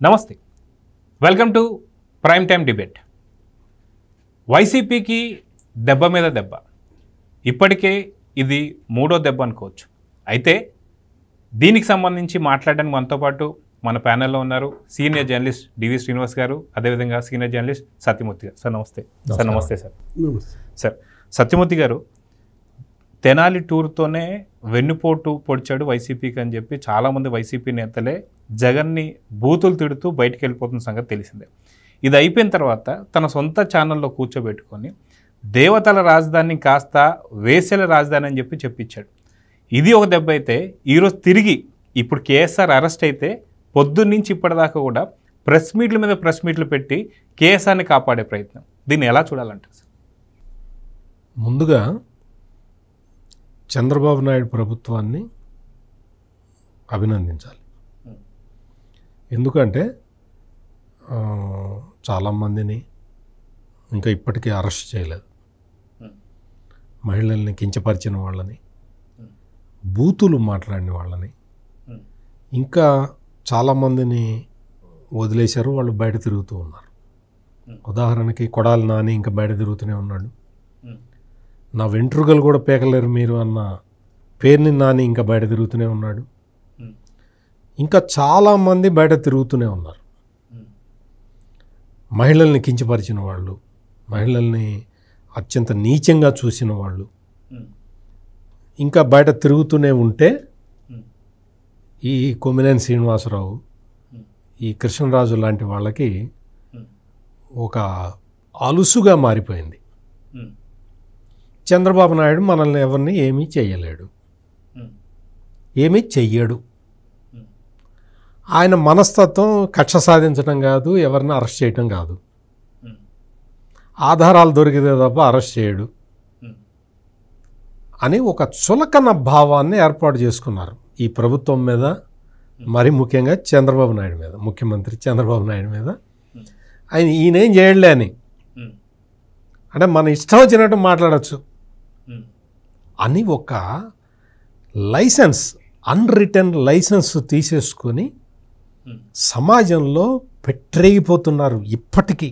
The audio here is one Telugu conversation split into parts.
నమస్తే, welcome to prime time debate. వైసీపీకి దెబ్బ మీద దెబ్బ. ఇప్పటికే ఇది మూడో దెబ్బ అనుకోవచ్చు. అయితే దీనికి సంబంధించి మాట్లాడడానికి మనతో పాటు మన ప్యానెల్లో ఉన్నారు సీనియర్ జర్నలిస్ట్ డివి శ్రీనివాస్ గారు, అదేవిధంగా సీనియర్ జర్నలిస్ట్ సత్యమూర్తి గారు. సార్ నమస్తే. సార్ నమస్తే. సార్ సత్యమూర్తి గారు, తెనాలి టూర్తోనే వెన్నుపోటు పొడిచాడు వైసీపీకి అని చెప్పి చాలామంది వైసీపీ నేతలే జగన్ని బూతులు తిడుతూ బయటికి వెళ్ళిపోతున్న సంగతి తెలిసిందే. ఇది అయిపోయిన తర్వాత తన సొంత ఛానల్లో కూర్చోబెట్టుకొని దేవతల రాజధాని కాస్త వేసెల రాజధాని అని చెప్పి చెప్పించాడు. ఇది ఒక దెబ్బ అయితే, ఈరోజు తిరిగి ఇప్పుడు కేఎస్ఆర్ అరెస్ట్ అయితే పొద్దున్నుంచి ఇప్పటిదాకా కూడా ప్రెస్ మీట్ల మీద ప్రెస్ మీట్లు పెట్టి కేఎస్ఆర్ని కాపాడే ప్రయత్నం. దీన్ని ఎలా చూడాలంటారు సార్? ముందుగా చంద్రబాబు నాయుడు ప్రభుత్వాన్ని అభినందించాలి. ఎందుకంటే చాలామందిని ఇంకా ఇప్పటికీ అరెస్ట్ చేయలేదు. మహిళల్ని కించపరిచిన వాళ్ళని, బూతులు మాట్లాడిన వాళ్ళని, ఇంకా చాలామందిని వదిలేశారు. వాళ్ళు బయట తిరుగుతూ ఉన్నారు. ఉదాహరణకి కొడాలి నాని ఇంకా బయట తిరుగుతూనే ఉన్నాడు. నా వెంట్రుకలు కూడా పేకలేరు మీరు అన్న పేరుని నాని ఇంకా బయట తిరుగుతూనే ఉన్నాడు. ఇంకా చాలామంది బయట తిరుగుతూనే ఉన్నారు. మహిళల్ని కించపరిచిన వాళ్ళు, మహిళల్ని అత్యంత నీచంగా చూసిన వాళ్ళు ఇంకా బయట తిరుగుతూనే ఉంటే ఈ కొమ్మినేని శ్రీనివాసరావు, ఈ కృష్ణరాజు లాంటి వాళ్ళకి ఒక అలుసుగా మారిపోయింది. చంద్రబాబు నాయుడు మనల్ని ఎవరిని ఏమీ చేయలేడు, ఏమీ చెయ్యడు. ఆయన మనస్తత్వం కక్ష సాధించడం కాదు, ఎవరిని అరెస్ట్ చేయటం కాదు. ఆధారాలు దొరికితే తప్ప అరెస్ట్ చేయడు అని ఒక చులకన భావాన్ని ఏర్పాటు చేసుకున్నారు ఈ ప్రభుత్వం మీద, మరి ముఖ్యంగా చంద్రబాబు నాయుడు మీద, ముఖ్యమంత్రి చంద్రబాబు నాయుడు మీద. ఈయనేం చేయడలే అని, అంటే మన ఇష్టం వచ్చినట్టు మాట్లాడచ్చు అని ఒక లైసెన్స్, అన్రిటర్న్ లైసెన్స్ తీసేసుకొని సమాజంలో పెట్టరేగిపోతున్నారు. ఇప్పటికీ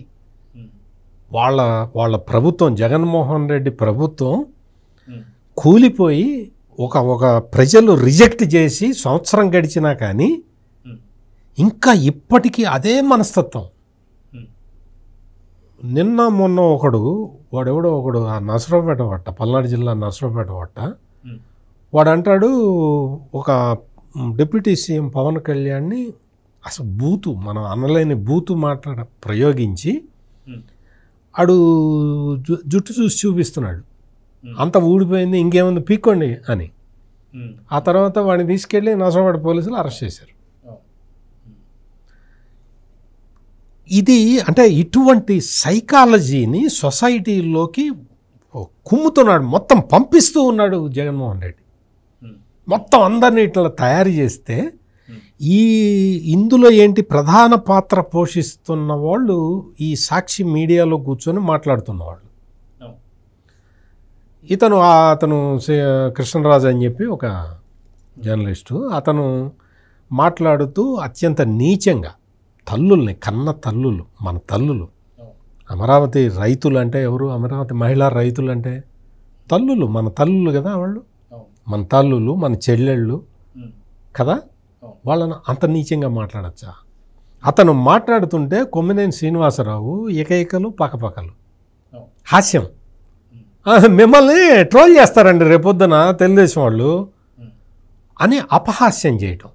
వాళ్ళ ప్రభుత్వం, జగన్మోహన్ రెడ్డి ప్రభుత్వం కూలిపోయి ఒక ప్రజలు రిజెక్ట్ చేసి సంవత్సరం గడిచినా కానీ ఇంకా ఇప్పటికీ అదే మనస్తత్వం. నిన్న మొన్న వాడెవడో ఒకడు ఆ నసరావుపేట వట్ట, పల్నాడు జిల్లా నసరావుపేట వట్ట, వాడు అంటాడు ఒక డిప్యూటీ సీఎం పవన్ కళ్యాణ్ని అసలు బూతు, మనం అనలేని బూతు ప్రయోగించి ఆడు జుట్టు చూసి చూపిస్తున్నాడు, అంత ఊడిపోయింది ఇంకేముంది పీక్కోండి అని. ఆ తర్వాత వాడిని తీసుకెళ్ళి నసరావుపేట పోలీసులు అరెస్ట్ చేశారు. ఇది అంటే ఇటువంటి సైకాలజీని సొసైటీలోకి కుమ్ముతున్నాడు, మొత్తం పంపిస్తూ ఉన్నాడు జగన్మోహన్ రెడ్డి. మొత్తం అందరినీ ఇట్లా తయారు చేస్తే ఇందులో ఏంటి ప్రధాన పాత్ర పోషిస్తున్న వాళ్ళు ఈ సాక్షి మీడియాలో కూర్చొని మాట్లాడుతున్నవాళ్ళు. అతను కృష్ణరాజు అని చెప్పి ఒక జర్నలిస్టు, అతను మాట్లాడుతూ అత్యంత నీచంగా తల్లుల్ని, కన్న తల్లులు, మన తల్లులు, అమరావతి రైతులు అంటే ఎవరు, అమరావతి మహిళా రైతులు అంటే తల్లులు, మన తల్లులు కదా వాళ్ళు, మన తల్లులు, మన చెల్లెళ్ళు కదా, వాళ్ళని అంత నీచంగా మాట్లాడచ్చా? అతను మాట్లాడుతుంటే కొమ్మినేని శ్రీనివాసరావు ఏకైకలు పక్కపక్కలు హాస్యం, మిమ్మల్ని ట్రోల్ చేస్తారండి రేపొద్దున తెలుగుదేశం వాళ్ళు అని అపహాస్యం చేయటం.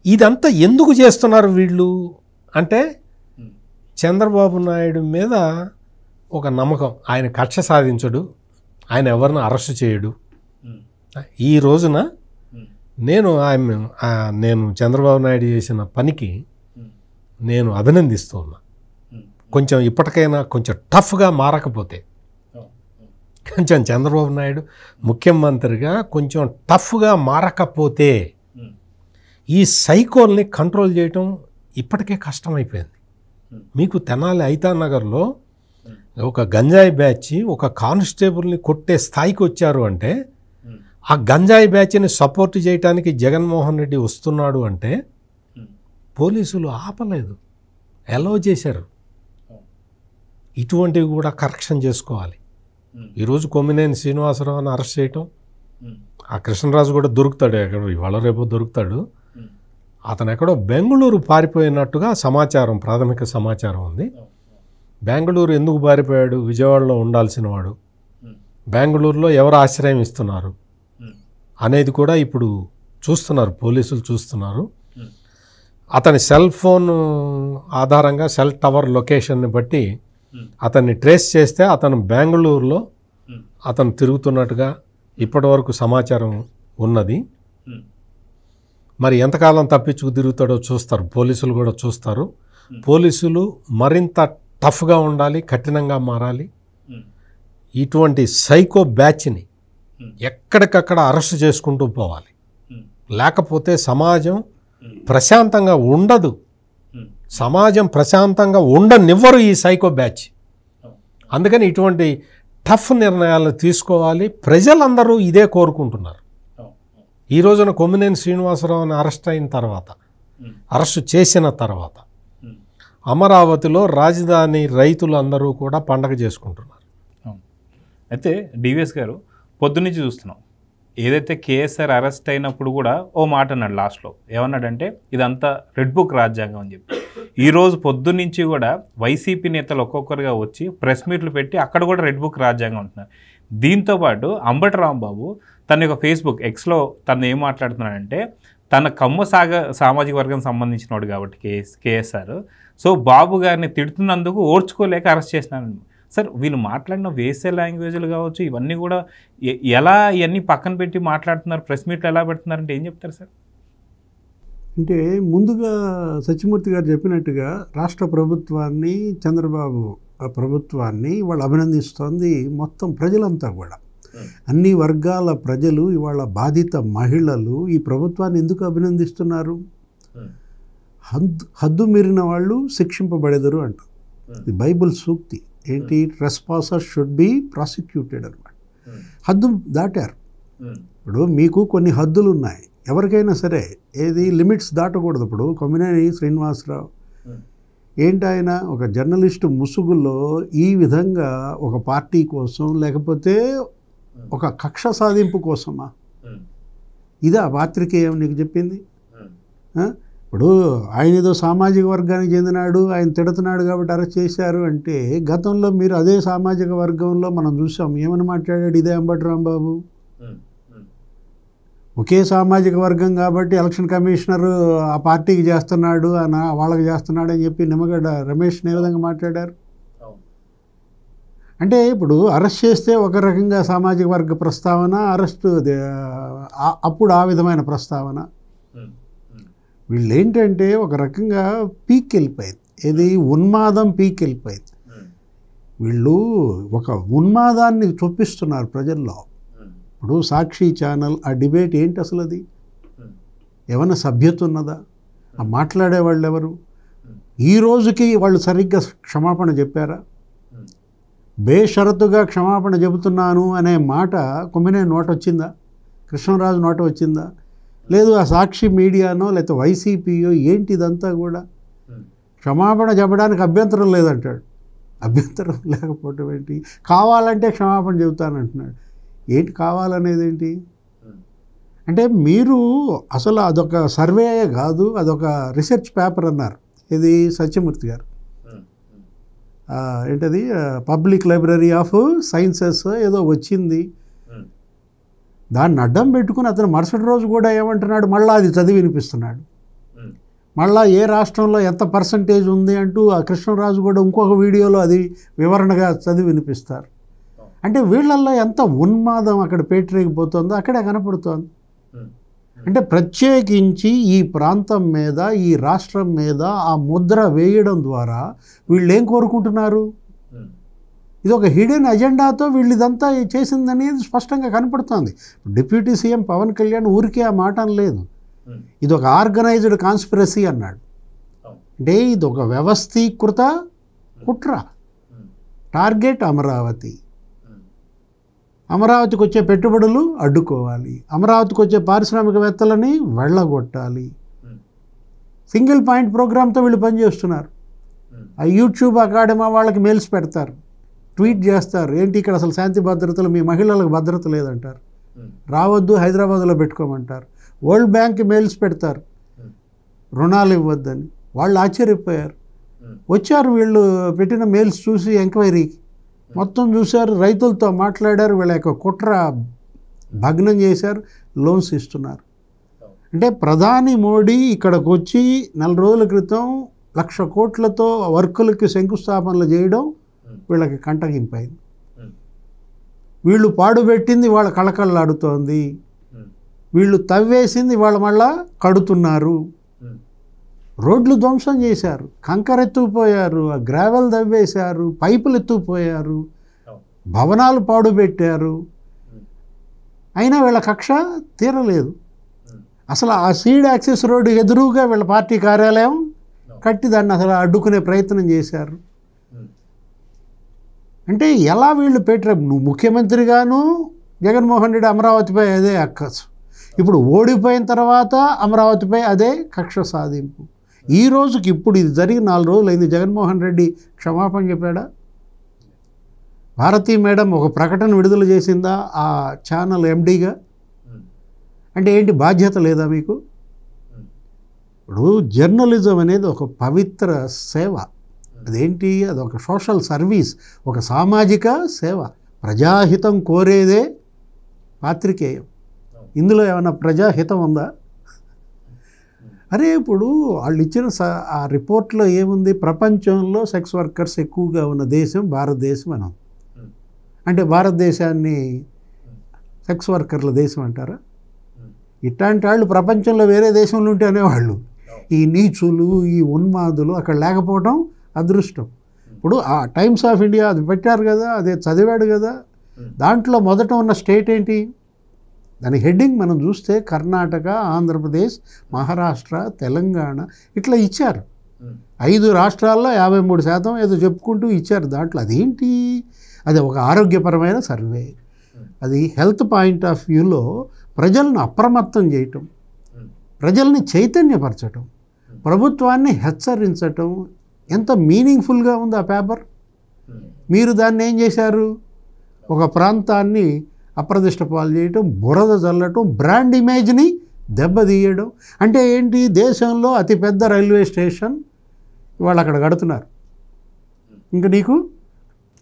ఇదంతా ఎందుకు చేస్తున్నారు వీళ్ళు అంటే చంద్రబాబు నాయుడు మీద ఒక నమ్మకం. ఆయన కక్ష సాధించడు, ఆయన ఎవరిని అరెస్ట్ చేయడు. ఈ రోజున నేను చంద్రబాబు నాయుడు చేసిన పనికి నేను అభినందిస్తూ ఉన్నా. కొంచెం ఇప్పటికైనా కొంచెం టఫ్గా మారకపోతే, కొంచెం చంద్రబాబు నాయుడు ముఖ్యమంత్రిగా కొంచెం టఫ్గా మారకపోతే ఈ సైకోల్ని కంట్రోల్ చేయటం ఇప్పటికే కష్టమైపోయింది. మీకు తెనాలి ఐతానగర్లో ఒక గంజాయి బ్యాచ్ ఒక కానిస్టేబుల్ని కొట్టే స్థాయికి వచ్చారు అంటే, ఆ గంజాయి బ్యాచ్ని సపోర్ట్ చేయడానికి జగన్మోహన్ రెడ్డి వస్తున్నాడు అంటే పోలీసులు ఆపలేదు, అలౌ చేశారు. ఇటువంటివి కూడా కరెక్షన్ చేసుకోవాలి. ఈరోజు కొమ్మినేని శ్రీనివాసరావుని అరెస్ట్ చేయటం, ఆ కృష్ణరాజు కూడా దొరుకుతాడు, ఎక్కడో ఇవాళ రేపు దొరుకుతాడు. అతను ఎక్కడో బెంగళూరు పారిపోయినట్టుగా సమాచారం, ప్రాథమిక సమాచారం ఉంది. బెంగళూరు ఎందుకు పారిపోయాడు? విజయవాడలో ఉండాల్సిన వాడు బెంగళూరులో ఎవరు ఆశ్రయం ఇస్తున్నారు అనేది కూడా ఇప్పుడు చూస్తున్నారు, పోలీసులు చూస్తున్నారు. అతని సెల్ ఫోన్ ఆధారంగా సెల్ టవర్ లొకేషన్ని బట్టి అతన్ని ట్రేస్ చేస్తే అతను బెంగళూరులో అతను తిరుగుతున్నట్టుగా ఇప్పటివరకు సమాచారం ఉన్నది. మరి ఎంతకాలం తప్పించుకు తిరుగుతాడో చూస్తారు, పోలీసులు కూడా చూస్తారు. పోలీసులు మరింత టఫ్గా ఉండాలి, కఠినంగా మారాలి. ఇటువంటి సైకో బ్యాచ్ని ఎక్కడికక్కడ అరెస్ట్ చేసుకుంటూ పోవాలి. లేకపోతే సమాజం ప్రశాంతంగా ఉండదు. సమాజం ప్రశాంతంగా ఉండనివ్వరు ఈ సైకో బ్యాచ్. అందుకని ఇటువంటి టఫ్ నిర్ణయాలను తీసుకోవాలి. ప్రజలందరూ ఇదే కోరుకుంటున్నారు. ఈ రోజున కొమ్మినేని శ్రీనివాసరావుని అరెస్ట్ అయిన తర్వాత, అరెస్టు చేసిన తర్వాత అమరావతిలో రాజధాని రైతులు అందరూ కూడా పండగ చేసుకుంటున్నారు. అయితే డివిఎస్ గారు పొద్దున్నుంచి చూస్తున్నాం, ఏదైతే కేఎస్ఆర్ అరెస్ట్ అయినప్పుడు కూడా ఓ మాట అన్నాడు లాస్ట్లో. ఏమన్నాడంటే ఇదంతా రెడ్ బుక్ రాజ్యాంగం అని చెప్పి. ఈరోజు పొద్దున్నుంచి కూడా వైసీపీ నేతలు ఒక్కొక్కరుగా వచ్చి ప్రెస్ మీట్లు పెట్టి అక్కడ కూడా రెడ్ బుక్ రాజ్యాంగం అంటున్నారు. దీంతోపాటు అంబటి రాంబాబు తన యొక్క ఫేస్బుక్ ఎక్స్లో తను ఏం మాట్లాడుతున్నాడంటే, తన కమ్మ సామాజిక వర్గం సంబంధించినవాడు కాబట్టి కేఎస్ఆర్, సో బాబు గారిని తిడుతున్నందుకు ఓర్చుకోలేక అరెస్ట్ చేసినాను. సార్, వీళ్ళు మాట్లాడిన వేసే లాంగ్వేజ్లు కావచ్చు, ఇవన్నీ కూడా ఎలా ఇవన్నీ పక్కన పెట్టి మాట్లాడుతున్నారు, ప్రెస్ మీట్లు ఎలా పెడుతున్నారంటే ఏం చెప్తారు సార్? అంటే ముందుగా సత్యమూర్తి గారు చెప్పినట్టుగా రాష్ట్ర ప్రభుత్వాన్ని, చంద్రబాబు ప్రభుత్వాన్ని వాళ్ళు అభినందిస్తోంది మొత్తం ప్రజలంతా కూడా. అన్ని వర్గాల ప్రజలు, ఇవాళ బాధిత మహిళలు ఈ ప్రభుత్వాన్ని ఎందుకు అభినందిస్తున్నారు? హద్దు మీరిన వాళ్ళు శిక్షింపబడెదరు అంట. ఇది బైబిల్ సూక్తి. ఏంటి? ట్రెస్పాసర్ షుడ్ బి ప్రాసిక్యూటెడ్ అనమాట. హద్దు దాటారు. ఇప్పుడు మీకు కొన్ని హద్దులు ఉన్నాయి, ఎవరికైనా సరే ఏది లిమిట్స్ దాటకూడదు. ఇప్పుడు కొమ్మినేని శ్రీనివాసరావు ఏంటి, ఆయన ఒక జర్నలిస్టు ముసుగులో ఈ విధంగా ఒక పార్టీ కోసం, లేకపోతే ఒక కక్ష సాధింపు కోసమా? ఇదా పాత్రికేయం నీకు చెప్పింది? ఇప్పుడు ఆయన ఏదో సామాజిక వర్గానికి చెందినాడు, ఆయన తిడుతున్నాడు కాబట్టి అరెస్ట్ చేశారు అంటే, గతంలో మీరు అదే సామాజిక వర్గంలో మనం చూసాం, ఏమని మాట్లాడాడు ఇదే అంబటి రాంబాబు. ఒకే సామాజిక వర్గం కాబట్టి ఎలక్షన్ కమిషనర్ ఆ పార్టీకి చేస్తున్నాడు, వాళ్ళకి చేస్తున్నాడు అని చెప్పి నిమ్మగడ్డ రమేష్ని ఏ విధంగా మాట్లాడారు. అంటే ఇప్పుడు అరెస్ట్ చేస్తే ఒక రకంగా సామాజిక వర్గ ప్రస్తావన, అరెస్టు అప్పుడు ఆ విధమైన ప్రస్తావన. వీళ్ళు ఏంటంటే ఒక రకంగా పీక్ వెళ్ళిపోయింది. ఏది? ఉన్మాదం పీక్ వెళ్ళిపోయింది. వీళ్ళు ఒక ఉన్మాదాన్ని చొప్పిస్తున్నారు ప్రజల్లో. ఇప్పుడు సాక్షి ఛానల్ ఆ డిబేట్ ఏంటి అసలు? అది ఏమన్నా సభ్యత ఉన్నదా? ఆ మాట్లాడేవాళ్ళు ఎవరు? ఈ రోజుకి వాళ్ళు సరిగ్గా క్షమాపణ చెప్పారా? బేషరతుగా క్షమాపణ చెబుతున్నాను అనే మాట కొమ్మినేని నోట వచ్చిందా? కృష్ణరాజు నోట వచ్చిందా? లేదు. ఆ సాక్షి మీడియానో లేకపోతే వైసీపీయో ఏంటి ఇదంతా కూడా? క్షమాపణ చెప్పడానికి అభ్యంతరం లేదంటాడు. అభ్యంతరం లేకపోవటం ఏంటి? కావాలంటే క్షమాపణ చెబుతానంటున్నాడు. ఏంటి కావాలనేది ఏంటి? అంటే మీరు అసలు అదొక సర్వే కాదు, అదొక రీసెర్చ్ పేపర్ అన్నారు. ఇది సత్యమూర్తి గారు ఏంటది, పబ్లిక్ లైబ్రరీ ఆఫ్ సైన్సెస్ ఏదో వచ్చింది. దాన్ని అడ్డం పెట్టుకుని అతను మరుసటి రోజు కూడా ఏమంటున్నాడు, మళ్ళీ అది చదివి వినిపిస్తున్నాడు. మళ్ళీ ఏ రాష్ట్రంలో ఎంత పర్సంటేజ్ ఉంది అంటూ ఆ కృష్ణరాజు కూడా ఇంకొక వీడియోలో అది వివరణగా చదివి వినిపిస్తారు. అంటే వీళ్ళల్లో ఎంత ఉన్మాదం అక్కడ పేటరేగిపోతుందో అక్కడే కనపడుతోంది. అంటే ప్రత్యేకించి ఈ ప్రాంతం మీద, ఈ రాష్ట్రం మీద ఆ ముద్ర వేయడం ద్వారా వీళ్ళు ఏం కోరుకుంటున్నారు? ఇది ఒక హిడెన్ అజెండాతో వీళ్ళు ఇదంతా చేసిందనేది స్పష్టంగా కనపడుతోంది. డిప్యూటీ సీఎం పవన్ కళ్యాణ్ ఊరికే ఆ మాట అనలేదు, ఇది ఒక ఆర్గనైజ్డ్ కాన్స్పిరసీ అన్నాడు. అంటే ఇది ఒక వ్యవస్థీకృత కుట్ర. టార్గెట్ అమరావతి. అమరావతికి వచ్చే పెట్టుబడులు అడ్డుకోవాలి, అమరావతికి వచ్చే పారిశ్రామికవేత్తలని వెళ్ళగొట్టాలి. సింగిల్ పాయింట్ ప్రోగ్రామ్తో వీళ్ళు పనిచేస్తున్నారు. ఆ యూట్యూబ్ అకాడమీ వాళ్ళకి మెయిల్స్ పెడతారు, ట్వీట్ చేస్తారు, ఏంటి ఇక్కడ అసలు శాంతి భద్రతలు, మీ మహిళలకు భద్రత లేదంటారు, రావద్దు హైదరాబాద్లో పెట్టుకోమంటారు. వరల్డ్ బ్యాంక్ మెయిల్స్ పెడతారు, రుణాలు ఇవ్వద్దని. వాళ్ళు ఆశ్చర్యపోయారు. వచ్చారు వీళ్ళు పెట్టిన మెయిల్స్ చూసి ఎంక్వైరీకి మొత్తం చూశారు, రైతులతో మాట్లాడారు, వీళ్ళ యొక్క కుట్ర భగ్నం చేశారు, లోన్స్ ఇస్తున్నారు. అంటే ప్రధాని మోడీ ఇక్కడికి వచ్చి 4 రోజుల క్రితం 1,00,000 కోట్లతో వర్కులకి శంకుస్థాపనలు చేయడం వీళ్ళకి కంటగింపైంది. వీళ్ళు పాడుపెట్టింది వాళ్ళ కళకళలాడుతోంది, వీళ్ళు తవ్వేసింది వాళ్ళు మళ్ళా కడుతున్నారు. రోడ్లు ధ్వంసం చేశారు, కంకర ఎత్తుకుపోయారు, ఆ గ్రావెల్ తవ్వేశారు, పైపులు ఎత్తుకుపోయారు, భవనాలు పాడుపెట్టారు. అయినా వీళ్ళ కక్ష తీరలేదు. అసలు ఆ సీడ్ యాక్సెస్ రోడ్డు ఎదురుగా వీళ్ళ పార్టీ కార్యాలయం కట్టి దాన్ని అసలు అడ్డుకునే ప్రయత్నం చేశారు. అంటే ఎలా వీళ్ళు పెట్టారు? నువ్వు ముఖ్యమంత్రిగాను జగన్మోహన్ రెడ్డి అమరావతిపై అదే అక్కసు, ఇప్పుడు ఓడిపోయిన తర్వాత అమరావతిపై అదే కక్ష సాధింపు. ఈ రోజుకి ఇప్పుడు ఇది జరిగి 4 రోజులు అయింది, జగన్మోహన్ రెడ్డి క్షమాపణ చెప్పాడా? భారతీ మేడం ఒక ప్రకటన విడుదల చేసిందా ఆ ఛానల్ ఎండీగా? అంటే ఏంటి, బాధ్యత లేదా మీకు? ఇప్పుడు జర్నలిజం అనేది ఒక పవిత్ర సేవ, అదేంటి, అదొక సోషల్ సర్వీస్, ఒక సామాజిక సేవ, ప్రజాహితం కోరేదే పాత్రికేయం. ఇందులో ఏమైనా ప్రజాహితం ఉందా? అరే ఇప్పుడు వాళ్ళు ఇచ్చిన ఆ రిపోర్ట్లో ఏముంది, ప్రపంచంలో సెక్స్ వర్కర్స్ ఎక్కువగా ఉన్న దేశం భారతదేశం అని. అంటే భారతదేశాన్ని సెక్స్ వర్కర్ల దేశం అంటారా? ఇట్లాంటి వాళ్ళు ప్రపంచంలో వేరే దేశంలో ఉంటే అనేవాళ్ళు. ఈ నీచులు, ఈ ఉన్మాదులు అక్కడ లేకపోవడం అదృష్టం. ఇప్పుడు ఆ టైమ్స్ ఆఫ్ ఇండియా అది పెట్టారు కదా, అదే చదివాడు కదా, దాంట్లో మొదట ఉన్న స్టేట్ ఏంటి, దాని హెడ్డింగ్ మనం చూస్తే కర్ణాటక, ఆంధ్రప్రదేశ్, మహారాష్ట్ర, తెలంగాణ ఇట్లా ఇచ్చారు. 5 రాష్ట్రాల్లో 53% ఏదో చెప్పుకుంటూ ఇచ్చారు. దాంట్లో అదేంటి, అది ఒక ఆరోగ్యపరమైన సర్వే, అది హెల్త్ పాయింట్ ఆఫ్ వ్యూలో ప్రజలను అప్రమత్తం చేయటం, ప్రజల్ని చైతన్యపరచటం, ప్రభుత్వాన్ని హెచ్చరించటం, ఎంత మీనింగ్ఫుల్గా ఉంది ఆ పేపర్. మీరు దాన్ని ఏం చేశారు, ఒక ప్రాంతాన్ని అప్రదిష్ట పాలు చేయటం, బురద చల్లటం, బ్రాండ్ ఇమేజ్ని దెబ్బతీయడం. అంటే ఏంటి, దేశంలో అతిపెద్ద రైల్వే స్టేషన్ వాళ్ళు అక్కడ కడుతున్నారు, ఇంకా నీకు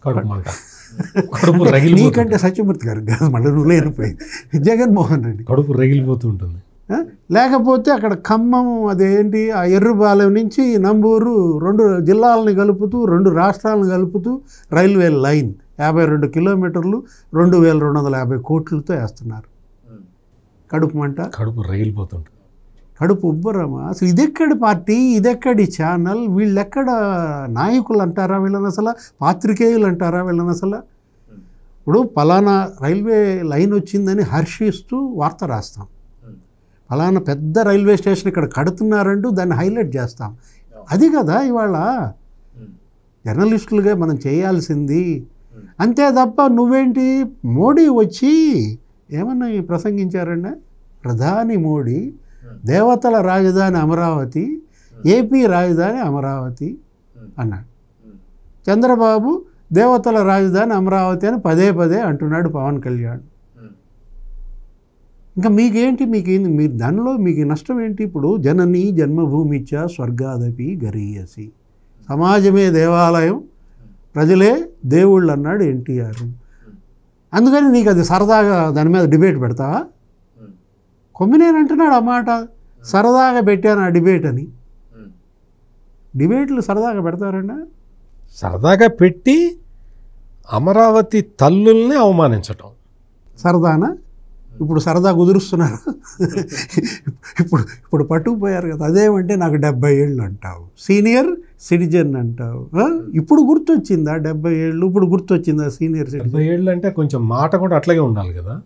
కడుపు నీకంటే సత్యమూర్తి గారు కాదు, మళ్ళీ నువ్వు లేనిపోయింది జగన్మోహన్ రెడ్డి కడుపు రగిలిపోతూ ఉంటుంది. లేకపోతే అక్కడ ఖమ్మం, అదేంటి ఆ ఎర్రుబాలెం నుంచి నంబూరు 2 జిల్లాలని కలుపుతూ 2 రాష్ట్రాలను కలుపుతూ రైల్వే లైన్ 52 కిలోమీటర్లు 2,250 కోట్లతో వేస్తున్నారు. కడుపు మంట, కడుపు రగిలిపోతుంటుంది, కడుపు ఉబ్బరమా? అసలు ఇదెక్కడి పార్టీ, ఇదెక్కడి ఛానల్, వీళ్ళెక్కడ నాయకులు అంటారా వీళ్ళని, అసలు పాత్రికేయులు అంటారా వీళ్ళని? అసలు ఇప్పుడు పలానా రైల్వే లైన్ వచ్చిందని హర్షిస్తూ వార్త రాస్తాం, పలానా పెద్ద రైల్వే స్టేషన్ ఇక్కడ కడుతున్నారంటూ దాన్ని హైలైట్ చేస్తాం. అది కదా ఇవాళ జర్నలిస్టులుగా మనం చేయాల్సింది. అంతే తప్ప నువ్వేంటి, మోడీ వచ్చి ఏమన్నా ప్రసంగించారండి, ప్రధాని మోడీ దేవతల రాజధాని అమరావతి, ఏపీ రాజధాని అమరావతి అన్నాడు. చంద్రబాబు దేవతల రాజధాని అమరావతి అని పదే పదే అంటున్నాడు పవన్ కళ్యాణ్. ఇంకా మీకేంటి, మీకేంటి, మీరు దానిలో మీకు నష్టం ఏంటి? ఇప్పుడు జననీ జన్మభూమిచ్చ స్వర్గాదపి గరీయసి, సమాజమే దేవాలయం, ప్రజలే దేవుళ్ళు అన్నాడు ఎన్టీఆర్. అందుకని నీకు అది సరదాగా దాని మీద డిబేట్ పెడతావా? కొమ్మినేని అంటున్నాడు ఆ మాట, సరదాగా పెట్టాను ఆ డిబేట్ అని. డిబేట్లు సరదాగా పెడతారండి, సరదాగా పెట్టి అమరావతి తల్లుల్ని అవమానించటం సరదానా? ఇప్పుడు సరదా కుదురుస్తున్నారు. ఇప్పుడు పట్టుకుపోయారు కదా, అదేమంటే నాకు 70 ఏళ్ళు అంటావు, సీనియర్ సిటిజన్ అంటావు. ఇప్పుడు గుర్తొచ్చిందా 70 ఏళ్ళు? ఇప్పుడు గుర్తొచ్చిందా సీనియర్ సిటిజన్? 70 ఏళ్ళు అంటే కొంచెం మాట కూడా అట్లాగే ఉండాలి కదా.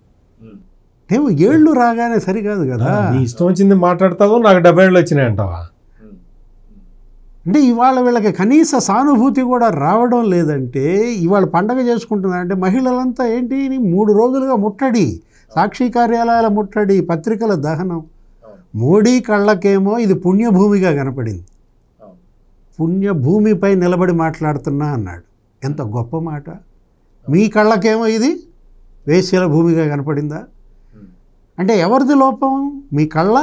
ఏమో ఏళ్ళు రాగానే సరికాదు కదా, నీ ఇష్టం వచ్చింది మాట్లాడతావు, నాకు 70 ఏళ్ళు వచ్చినాయి అంటావా? అంటే ఇవాళ వీళ్ళకి కనీస సానుభూతి కూడా రావడం లేదంటే, ఇవాళ పండగ చేసుకుంటున్నారంటే మహిళలంతా ఏంటి 3 రోజులుగా ముట్టడి, సాక్షి కార్యాలయాల ముట్టడి, పత్రికల దహనం, మోడీ కళ్ళకేమో ఇది పుణ్యభూమిగా కనపడింది. పుణ్యభూమిపై నిలబడి మాట్లాడుతున్నా అన్నాడు. ఎంత గొప్ప మాట. మీ కళ్ళకేమో ఇది వేశ్యల భూమిగా కనపడిందా? అంటే ఎవరిది లోపం? మీ కళ్ళ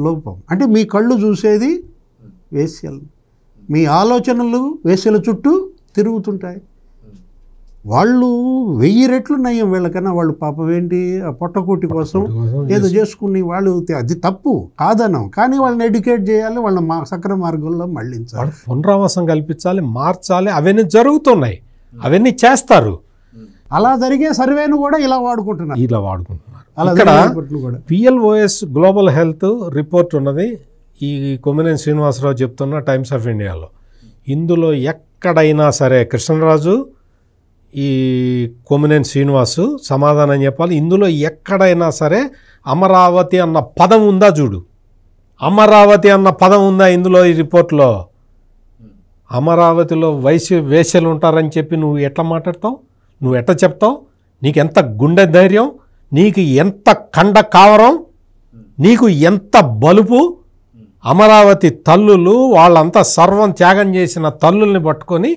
లోపం. అంటే మీ కళ్ళు చూసేది వేశ్యలు, మీ ఆలోచనలు వేశ్యల చుట్టూ తిరుగుతుంటాయి. వాళ్ళు 1000 రెట్లు నయం వీళ్ళకన్నా. వాళ్ళు పాపం ఏంటి ఆ పొట్టకూటి కోసం ఏదో చేసుకుని వాళ్ళు, అది తప్పు కాదనం, కానీ వాళ్ళని ఎడ్యుకేట్ చేయాలి, వాళ్ళని సక్రమ మార్గంలో మళ్ళించాలి, పునరావాసం కల్పించాలి, మార్చాలి. అవన్నీ జరుగుతున్నాయి, అవన్నీ చేస్తారు. అలా జరిగే సర్వేను కూడా ఇలా వాడుకుంటున్నారు. ఇక్కడ PLOS గ్లోబల్ హెల్త్ రిపోర్ట్ ఉన్నది, ఈ కొమ్మినేని శ్రీనివాసరావు చెప్తున్న టైమ్స్ ఆఫ్ ఇండియాలో. ఇందులో ఎక్కడైనా సరే కృష్ణరాజు ఈ కొమ్మినేని శ్రీనివాసు సమాధానం చెప్పాలి. ఇందులో ఎక్కడైనా సరే అమరావతి అన్న పదం ఉందా చూడు. అమరావతి అన్న పదం ఉందా ఇందులో? ఈ రిపోర్ట్లో అమరావతిలో వేశ్యలు ఉంటారని చెప్పి నువ్వు ఎట్లా మాట్లాడతావు? నువ్వు ఎట్లా చెప్తావు? నీకు ఎంత గుండె ధైర్యం, నీకు ఎంత కండ కావరం, నీకు ఎంత బలుపు. అమరావతి తల్లులు వాళ్ళంతా సర్వం త్యాగం చేసిన తల్లుల్ని పట్టుకొని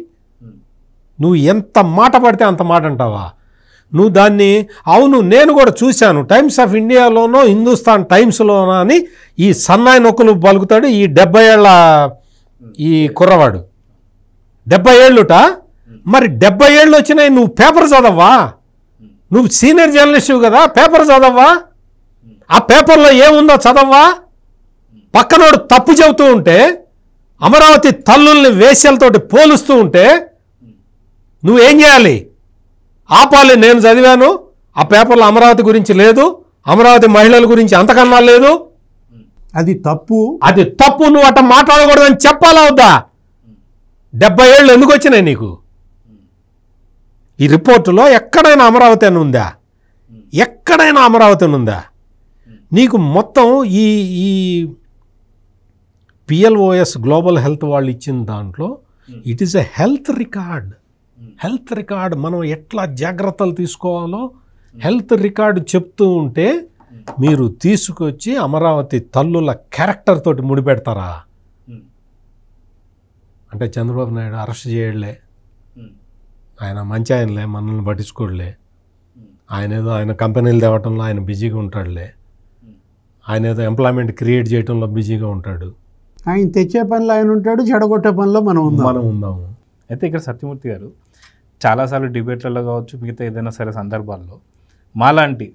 నువ్వు ఎంత మాట పడితే అంత మాట అంటావా? నువ్వు దాన్ని అవును నేను కూడా చూశాను టైమ్స్ ఆఫ్ ఇండియాలోనో హిందుస్థాన్ టైమ్స్లోనో అని ఈ సన్నాయి నొక్కులు పలుకుతాడు ఈ 70 ఏళ్ళ ఈ కుర్రవాడు. 70 ఏళ్ళుట. మరి 70 ఏళ్ళు వచ్చినాయి, నువ్వు పేపర్ చదవ్వా? నువ్వు సీనియర్ జర్నలిస్టు కదా, పేపర్ చదవ్వా? ఆ పేపర్లో ఏముందో చదవ్వా? పక్కనోడు తప్పు చెబుతూ ఉంటే, అమరావతి తల్లుల్ని వేశ్యలతోటి పోలుస్తూ ఉంటే నువ్వేం చేయాలి? ఆపాలి. నేను చదివాను, ఆ పేపర్లో అమరావతి గురించి లేదు, అమరావతి మహిళల గురించి అంతకన్నా లేదు, అది తప్పు, అది తప్పు, నువ్వు అట్లా మాట్లాడకూడదని చెప్పాలా వద్దా? 70 ఏళ్ళు ఎందుకు వచ్చినాయి నీకు? ఈ రిపోర్టులో ఎక్కడైనా అమరావతి అని ఉందా? ఎక్కడైనా అమరావతి అని ఉందా? నీకు మొత్తం ఈ ఈ PLOS గ్లోబల్ హెల్త్ వాళ్ళు ఇచ్చిన దాంట్లో it is a health record. Health record మనం ఎట్లా జాగ్రత్తలు తీసుకోవాలో హెల్త్ రికార్డు చెప్తూ ఉంటే మీరు తీసుకొచ్చి అమరావతి తల్లుల క్యారెక్టర్ తోటి ముడిపెడతారా? అంటే చంద్రబాబు నాయుడు అరెస్ట్ చేయడలే, ఆయన మంచి ఆయనలే, మనల్ని పట్టించుకోడలే, ఆయన కంపెనీలు తేవటంలో ఆయన బిజీగా ఉంటాడులే, ఆయన ఏదో ఎంప్లాయ్మెంట్ క్రియేట్ చేయడంలో బిజీగా ఉంటాడు, ఆయన తెచ్చే పనిలో ఆయన ఉంటాడు, చెడగొట్టే పనిలో మనం ఉందాము. అయితే ఇక్కడ సత్యమూర్తి గారు చాలాసార్లు డిబేట్లలో కావచ్చు, మిగతా ఏదైనా సరే సందర్భాల్లో మాలాంటి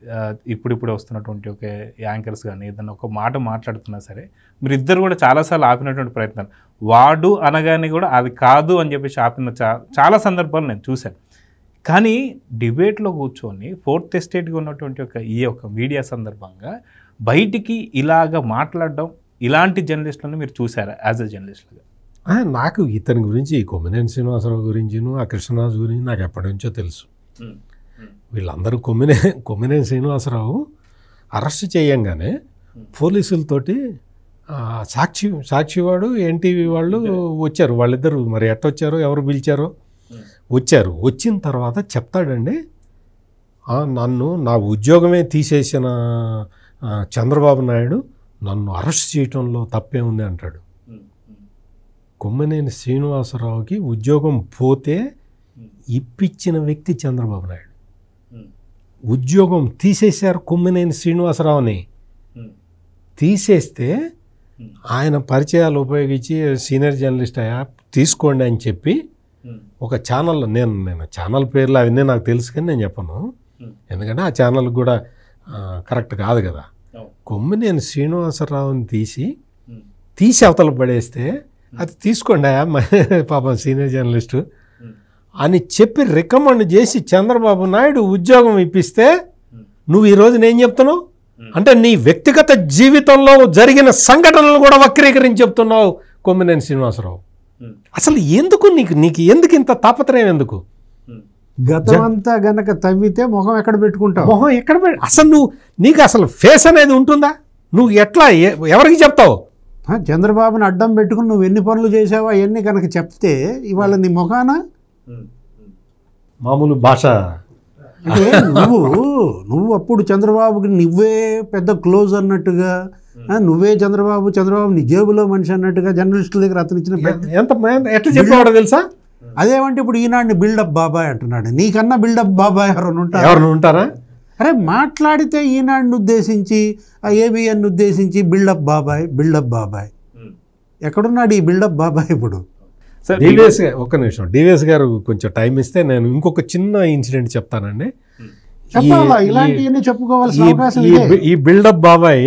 ఇప్పుడిప్పుడే వస్తున్నటువంటి ఒక యాంకర్స్ కానీ ఏదైనా ఒక మాట మాట్లాడుతున్నా సరే మీరు ఇద్దరు కూడా చాలాసార్లు ఆపినటువంటి ప్రయత్నాలు, వాడు అనగానే కూడా అది కాదు అని చెప్పేసి ఆపిన చాలా సందర్భాలు నేను చూశాను. కానీ డిబేట్లో కూర్చొని ఫోర్త్ ఎస్టేట్గా ఉన్నటువంటి ఒక మీడియా సందర్భంగా బయటికి ఇలాగ మాట్లాడడం, ఇలాంటి జర్నలిస్టులను మీరు చూసారా యాజ్ ఎ జర్నలిస్ట్గా? నాకు ఇతని గురించి, కొమ్మినేని శ్రీనివాసరావు గురించిను ఆ కృష్ణరాజు గురించి నాకు ఎప్పటి నుంచో తెలుసు. వీళ్ళందరూ కొమ్మినేని శ్రీనివాసరావు అరెస్ట్ చేయంగానే పోలీసులతోటి సాక్షివాడు ఎన్టీవీ వాళ్ళు వచ్చారు. వాళ్ళిద్దరు మరి ఎట్టొచ్చారో ఎవరు పిలిచారో వచ్చారు. వచ్చిన తర్వాత చెప్తాడండి, నా ఉద్యోగమే తీసేసిన చంద్రబాబు నాయుడు నన్ను అరెస్ట్ చేయటంలో తప్పే ఉంది అంటాడు. కొమ్మినేని శ్రీనివాసరావుకి ఉద్యోగం పోతే ఇప్పించిన వ్యక్తి చంద్రబాబు నాయుడు. ఉద్యోగం తీసేశారు కొమ్మినేని శ్రీనివాసరావుని. తీసేస్తే ఆయన పరిచయాలు ఉపయోగించి సీనియర్ జర్నలిస్ట్ అయ్యా తీసుకోండి అని చెప్పి ఒక ఛానల్, నేను ఛానల్ పేర్లు అవన్నీ నాకు తెలుసు కానీ నేను చెప్పను, ఎందుకంటే ఆ ఛానల్ కూడా కరెక్ట్ కాదు కదా. కొమ్మినేని శ్రీనివాసరావుని తీసి అవతల పడేస్తే అది తీసుకోండి పాపం సీనియర్ జర్నలిస్టు అని చెప్పి రికమెండ్ చేసి చంద్రబాబు నాయుడు ఉద్యోగం ఇప్పిస్తే నువ్వు ఈరోజు నేను చెప్తున్నావు అంటే నీ వ్యక్తిగత జీవితంలో జరిగిన సంఘటనలు కూడా వక్రీకరించి చెప్తున్నావు కొమ్మినేని శ్రీనివాసరావు. అసలు ఎందుకు నీకు ఎందుకు ఇంత తాపత్రయం? ఎందుకు? గతమంతా గనక తవ్వితే మొహం ఎక్కడ పెట్టుకుంటావు? మొహం ఎక్కడ అసలు నీకు అసలు ఫేస్ అనేది ఉంటుందా? నువ్వు ఎట్లా ఎవరికి చెప్తావు? చంద్రబాబుని అడ్డం పెట్టుకుని నువ్వు ఎన్ని పనులు చేసావా ఎన్ని కనుక చెప్తే ఇవాళ నీ మొఖాన మామూలు భాష నువ్వు అప్పుడు చంద్రబాబుకి నువ్వే పెద్ద క్లోజ్ అన్నట్టుగా నువ్వే చంద్రబాబు నీ జేబులో మనిషి అన్నట్టుగా జర్నలిస్టుల దగ్గర అతను ఇచ్చిన ఎట్లా చెప్పేవాడో తెలుసా? అదేమంటే ఇప్పుడు ఈనాడిని బిల్డప్ బాబాయ్ అంటున్నాడు. నీకన్నా బిల్డప్ బాబాయ్ ఎవరు ఉంటారా? అరే మాట్లాడితే ఈనాడిని ఉద్దేశించి ఏబిఎన్ ఉద్దేశించి బిల్డప్ బాబాయ్ ఎక్కడున్నాడు ఈ బిల్డప్ బాబాయ్ ఇప్పుడు? డివిఎస్ ఒక్క నిమిషం, డివిఎస్ గారు కొంచెం టైం ఇస్తే నేను ఇంకొక చిన్న ఇన్సిడెంట్ చెప్తానండి. ఇలాంటివన్నీ చెప్పుకోవాల్సిన అవకాశం ఈ బిల్డప్ బాబాయ్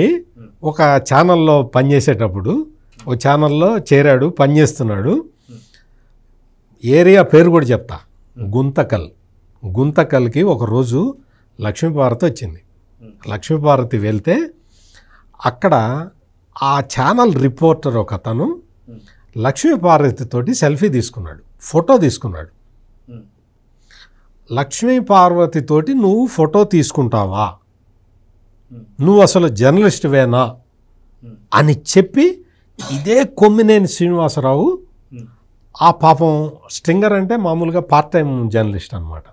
ఒక ఛానల్లో పనిచేసేటప్పుడు ఒక ఛానల్లో చేరాడు, పనిచేస్తున్నాడు. ఏరియా పేరు కూడా చెప్తా, గుంతకల్కి ఒకరోజు లక్ష్మీపార్వతి వచ్చింది. లక్ష్మీపార్వతి వెళ్తే అక్కడ ఆ ఛానల్ రిపోర్టర్ ఒక అతను లక్ష్మీపార్వతితోటి సెల్ఫీ తీసుకున్నాడు, ఫోటో తీసుకున్నాడు. లక్ష్మీపార్వతితోటి నువ్వు ఫోటో తీసుకుంటావా, నువ్వు అసలు జర్నలిస్ట్వేనా అని చెప్పి ఇదే కొమ్మినేని శ్రీనివాసరావు, ఆ పాపం స్ట్రింగర్ అంటే మామూలుగా పార్ట్ టైం జర్నలిస్ట్ అనమాట,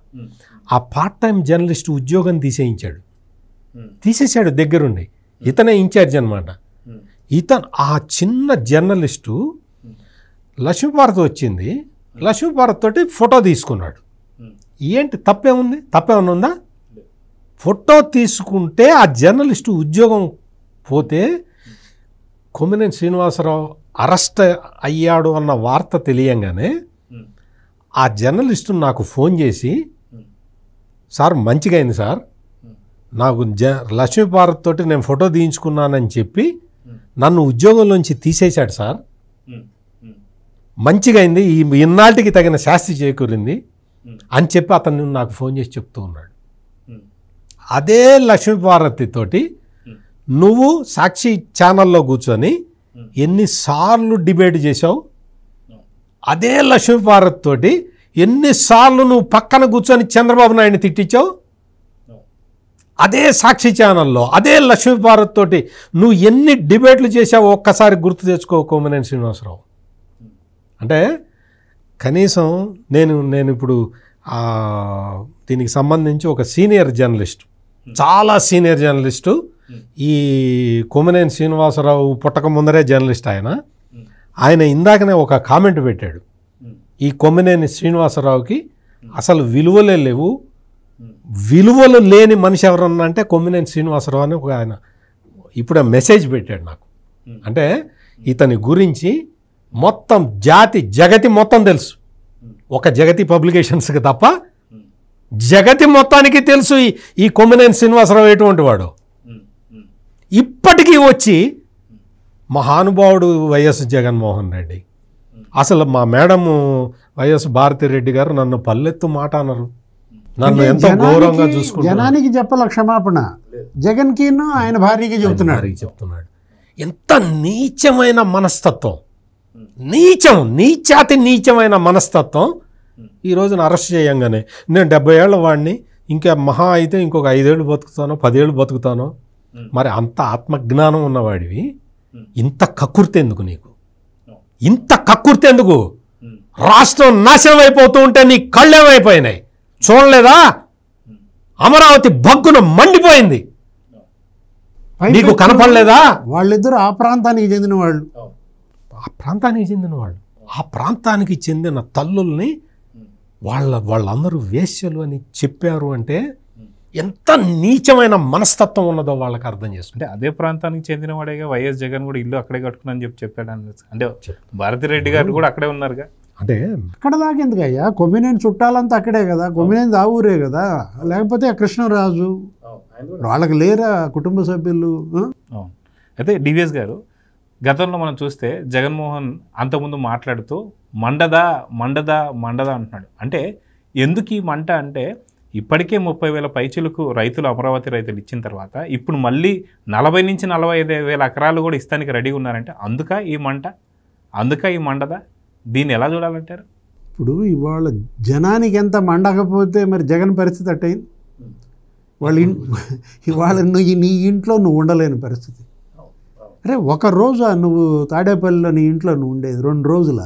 ఆ పార్ట్ టైం జర్నలిస్ట్ ఉద్యోగం తీసేశాడు దగ్గరుండి. ఇతనే ఇన్ఛార్జ్ అనమాట. ఆ చిన్న జర్నలిస్టు లక్ష్మీపార్వతి వచ్చింది, లక్ష్మీపార్వతి తోటి ఫోటో తీసుకున్నాడు. ఏంటి తప్పేమన్నా ఉందా? ఫోటో తీసుకుంటే ఆ జర్నలిస్టు ఉద్యోగం పోతే కొమ్మినేని శ్రీనివాసరావు అరెస్ట్ అయ్యాడు అన్న వార్త తెలియంగానే ఆ జర్నలిస్టు నాకు ఫోన్ చేసి, సార్ మంచిగా అయింది సార్, నాకు లక్ష్మీపార్వతి తోటి నేను ఫోటో తీయించుకున్నానని చెప్పి నన్ను ఉద్యోగంలోంచి తీసేశాడు సార్, మంచిగా అయింది, ఇన్నాటికి తగిన శాస్తి చేకూరింది అని చెప్పి అతను నాకు ఫోన్ చేసి చెప్తూ ఉన్నాడు. అదే లక్ష్మీపార్వతి తోటి నువ్వు సాక్షి ఛానల్లో కూర్చొని ఎన్నిసార్లు డిబేట్ చేసావు, అదే లక్ష్మీపార్వతి తోటి ఎన్నిసార్లు నువ్వు పక్కన కూర్చొని చంద్రబాబు నాయుడిని తిట్టించావు, అదే సాక్షి ఛానల్లో అదే లక్ష్మీపార్వతి తోటి నువ్వు ఎన్ని డిబేట్లు చేసావో ఒక్కసారి గుర్తు తెచ్చుకో కొమ్మినేని శ్రీనివాసరావు. అంటే కనీసం నేను ఇప్పుడు దీనికి సంబంధించి ఒక సీనియర్ జర్నలిస్టు, చాలా సీనియర్ జర్నలిస్టు, ఈ కొమ్మినేని శ్రీనివాసరావు పుట్టక ముందరే జర్నలిస్ట్ ఆయన ఇందాకనే ఒక కామెంట్ పెట్టాడు, ఈ కొమ్మినేని శ్రీనివాసరావుకి అసలు విలువలే లేవు, విలువలు లేని మనిషి ఎవరన్నా అంటే కొమ్మినేని శ్రీనివాసరావు అని ఒక ఆయన ఇప్పుడు మెసేజ్ పెట్టాడు నాకు. అంటే ఇతని గురించి మొత్తం జగతి మొత్తం తెలుసు, ఒక జగతి పబ్లికేషన్స్కి తప్ప జగతి మొత్తానికి తెలుసు ఈ కొమ్మినేని శ్రీనివాసరావు ఎటువంటి వాడు. ఇప్పటికీ వచ్చి మహానుభావుడు వైఎస్ జగన్మోహన్ రెడ్డి, అసలు మా మేడము వైఎస్ భారతిరెడ్డి గారు నన్ను పల్లెత్తు మాట అన్నారు, నన్ను ఎంతో గౌరవంగా చూసుకుంటారు. జనానికి చెప్పాల క్షమాపణ, జగన్కి ఆయన భార్యకి చెప్తున్నాడు. ఎంత నీచమైన మనస్తత్వం, నీచమైన మనస్తత్వం. ఈ రోజున అరెస్ట్ చేయంగానే నేను 70 ఏళ్ల వాడిని, ఇంకా మహా అయితే ఇంకొక 5 ఏళ్ళు బతుకుతానో 10 ఏళ్ళు బతుకుతానో, మరి అంత ఆత్మజ్ఞానం ఉన్నవాడివి ఇంత కక్కుర్తి ఎందుకు నీకు? ఇంత కక్కుర్తి ఎందుకు? రాష్ట్రం నాశనం అయిపోతూ ఉంటే నీ కళ్ళేమైపోయినాయి, చూడలేదా? అమరావతి బగ్గున మండిపోయింది, నీకు కనపడలేదా? వాళ్ళిద్దరూ ఆ ప్రాంతానికి చెందిన వాళ్ళు, ఆ ప్రాంతానికి చెందిన తల్లుల్ని వాళ్ళందరూ వేశ్యలు అని చెప్పారు అంటే ఎంత నీచమైన మనస్తత్వం ఉన్నదో వాళ్ళకి అర్థం చేసుకుంటే. అదే ప్రాంతానికి చెందిన వాడేగా వైఎస్ జగన్ కూడా ఇల్లు అక్కడే కట్టుకుని చెప్పాడు అంటే భారతిరెడ్డి గారు కూడా అక్కడే ఉన్నారుగా. అంటే అక్కడ దాకా ఎందుకయ్యా, కొమ్మినేని చుట్టాలంతా అక్కడే కదా, కొమ్మినేని ఆ ఊరే కదా, లేకపోతే ఆ కృష్ణరాజు వాళ్ళకి లేరా కుటుంబ సభ్యులు? అయితే డివిఎస్ గారు, గతంలో మనం చూస్తే జగన్మోహన్ అంతకుముందు మాట్లాడుతూ మండదా అంటున్నాడు. అంటే ఎందుకు ఈ మంట అంటే, ఇప్పటికే 30,000 పైచిలకు రైతులు, అమరావతి రైతులు ఇచ్చిన తర్వాత ఇప్పుడు మళ్ళీ 40 నుంచి 45,000 ఎకరాలు కూడా ఇస్తానికి రెడీగా ఉన్నారంటే అందుక ఈ మండదా? దీన్ని ఎలా చూడాలంటారు? ఇప్పుడు ఇవాళ జనానికి ఎంత మండకపోతే మరి జగన్ పరిస్థితి అట్టయింది. ఇవాళ నీ ఇంట్లో నువ్వు ఉండలేని పరిస్థితి. అరే ఒకరోజు నువ్వు తాడేపల్లిలో నీ ఇంట్లో నువ్వు ఉండేది 2 రోజుల,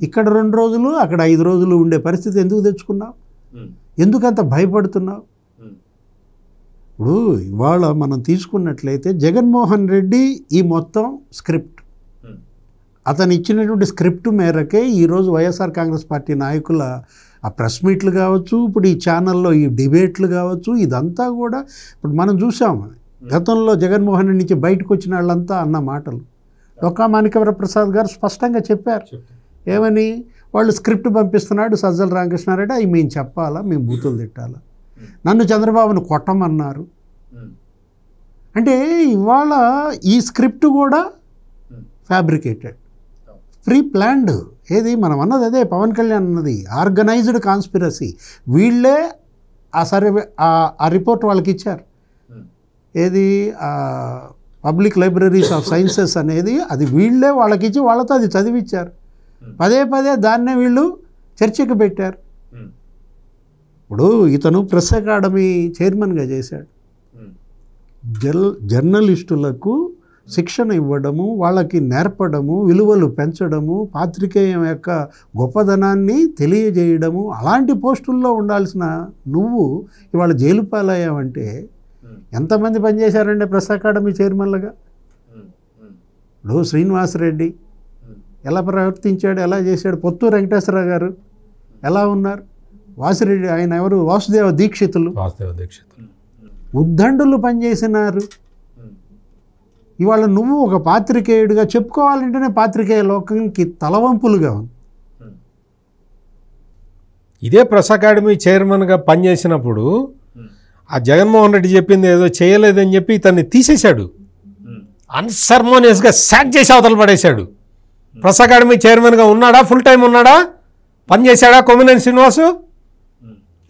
ఇక్కడ 2 రోజులు అక్కడ 5 రోజులు ఉండే పరిస్థితి ఎందుకు తెచ్చుకున్నావు? ఎందుకంత భయపడుతున్నావు? ఇప్పుడు ఇవాళ మనం తీసుకున్నట్లయితే జగన్మోహన్ రెడ్డి ఈ మొత్తం స్క్రిప్ట్, అతను ఇచ్చినటువంటి స్క్రిప్ట్ మేరకే ఈరోజు వైఎస్ఆర్ కాంగ్రెస్ పార్టీ నాయకుల ఆ ప్రెస్ మీట్లు కావచ్చు, ఇప్పుడు ఈ ఛానల్లో ఈ డిబేట్లు కావచ్చు, ఇదంతా కూడా ఇప్పుడు మనం చూసాం. గతంలో జగన్మోహన్ రెడ్డి నుంచి బయటకు వచ్చిన వాళ్ళంతా అన్న మాటలు డొక్కా మాణిక్యవర ప్రసాద్ గారు స్పష్టంగా చెప్పారు. ఏమని? వాళ్ళు స్క్రిప్ట్ పంపిస్తున్నాడు సజ్జల రామకృష్ణారెడ్డి, అవి మేము చెప్పాలా, మేము బూతులు తిట్టాలా, నన్ను చంద్రబాబును కొట్టమన్నారు. అంటే ఇవాళ ఈ స్క్రిప్ట్ కూడా ఫ్యాబ్రికేటెడ్, ప్రీ ప్లాన్డ్. ఏది మనం అన్నది అదే, పవన్ కళ్యాణ్ అన్నది ఆర్గనైజ్డ్ కాన్స్పిరసీ. వీళ్ళే ఆ సర్వే ఆ రిపోర్ట్ వాళ్ళకి ఇచ్చారు. ఏది పబ్లిక్ లైబ్రరీస్ ఆఫ్ సైన్సెస్ అనేది, అది వీళ్ళే వాళ్ళకి ఇచ్చి వాళ్ళతో అది చదివిచ్చారు. పదే పదే దాన్నే వీళ్ళు చర్చకు పెట్టారు. ఇప్పుడు ఇతను ప్రెస్ అకాడమీ చైర్మన్గా చేశాడు. జర్నలిస్టులకు శిక్షణ ఇవ్వడము, వాళ్ళకి నేర్పడము, విలువలు పెంచడము, పాత్రికేయం యొక్క గొప్పదనాన్ని తెలియజేయడము, అలాంటి పోస్టుల్లో ఉండాల్సిన నువ్వు ఇవాళ జైలు పాలయ్యావంటే ఎంతమంది పనిచేశారండి ప్రెస్ అకాడమీ చైర్మన్లుగా? ఇప్పుడు శ్రీనివాసరెడ్డి ఎలా ప్రవర్తించాడు, ఎలా చేశాడు? పొత్తూరు వెంకటేశ్వరరావు గారు ఎలా ఉన్నారు? వాసిరెడ్డి ఆయన ఎవరు? వాసుదేవ దీక్షితులు ఉద్దండులు పనిచేసినారు. ఇవాళ నువ్వు ఒక పాత్రికేయుడిగా చెప్పుకోవాలంటేనే పాత్రికేయ లోకంకి తలవంపులుగా ఉంది. ఇదే ప్రెస్ అకాడమీ చైర్మన్గా పనిచేసినప్పుడు ఆ జగన్మోహన్ రెడ్డి చెప్పింది ఏదో చేయలేదని చెప్పి ఇతన్ని తీసేశాడు, అన్సర్మోనియస్గా సాక్ చేసి అవతల పడేశాడు. ప్రెస్ అకాడమీ చైర్మన్గా ఉన్నాడా? ఫుల్ టైం ఉన్నాడా? పనిచేశాడా? కొమ్మినేని శ్రీనివాసు